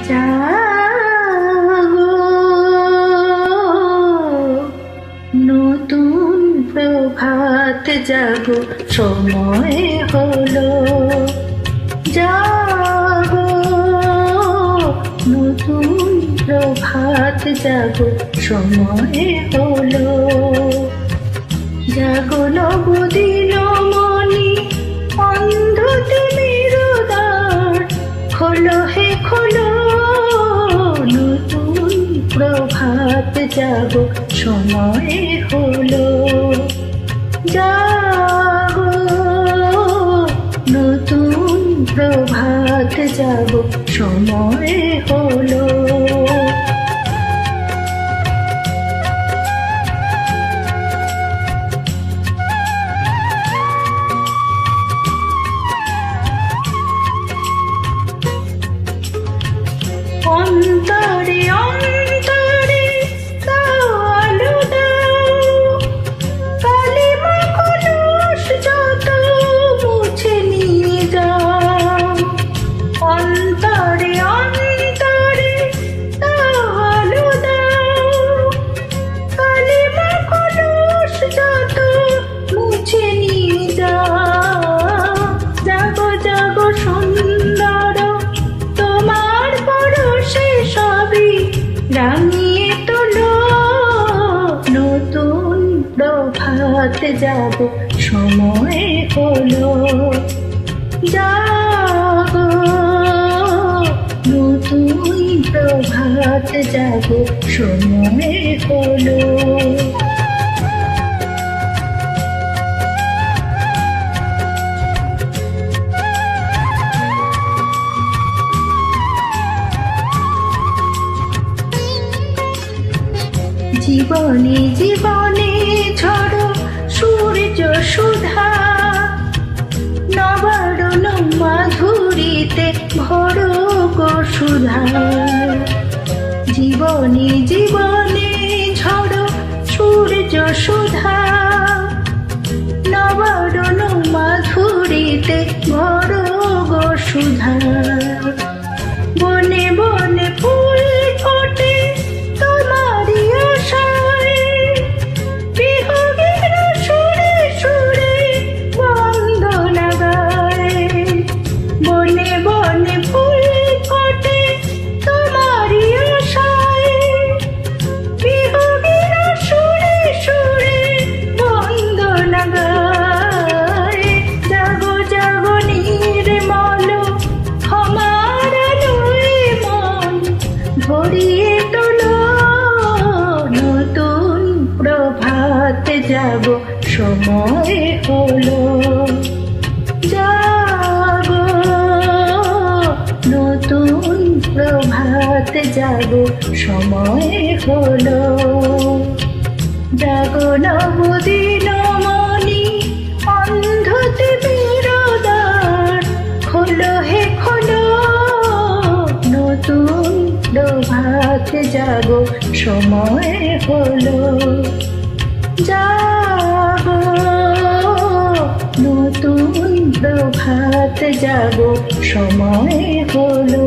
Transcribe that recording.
জাগো, নতুন প্রভাত জাগো, সময় হলো। জাগো, নতুন প্রভাত জাগো, সময় হলো। জাগো নবদিন মনি, অন্ধ তিমির দ্বার, খোলো হে খোলো, নতুন প্রভাত জাগো, সময় হলো। জাগো, নতুন প্রভাত জাগো, সময় হলো। অন্তরে অন্তরে দাও আলো দাও, কালিমা কলুষ যত মুছে নিয়ে যাও। অন্তরে অন্তরে দাও আলো দাও, কালিমা কলুষ যত মুছে নিয়ে যাও। জাগো জাগো সুন্দর, তোমার পরশে সবই রাঙিয়ে তোলো। নতুন প্রভাত জাগো, সময় হলো। জাগো, নতুন প্রভাত জাগো, সময় হলো। জীবনে জীবনে ঝড়ো সূর্য সুধা, নবারণ মাধুরীতে ভরো গো সুধা। জীবনে জীবনে ঝড়ো সূর্য সুধা, নবারণ মাধুরীতে ভরো গো সুধা। বনে বনে ফুল ফোটে তোমারি আশায়, বিহগের সুরে সুরে বন্দনা গায়। বনে বনে ফুল ফোটে তোমারি আশায়, বিহগের সুরে সুরে বন্দনা গায়। জাগো জাগো নির্মল, ক্ষমার আলোয় মন ভরিয়ে তোলো। নতুন প্রভাত জাগো, সময় হলো। জাগো, নতুন প্রভাত জাগো, সময় হলো। জাগো নবদিন মনি, অন্ধ তিমির দ্বার, খোলো হে খোলো, নতুন প্রভাত জাগো, সময় হলো। জাগো, নতুন প্রভাত জাগো, সময় হলো।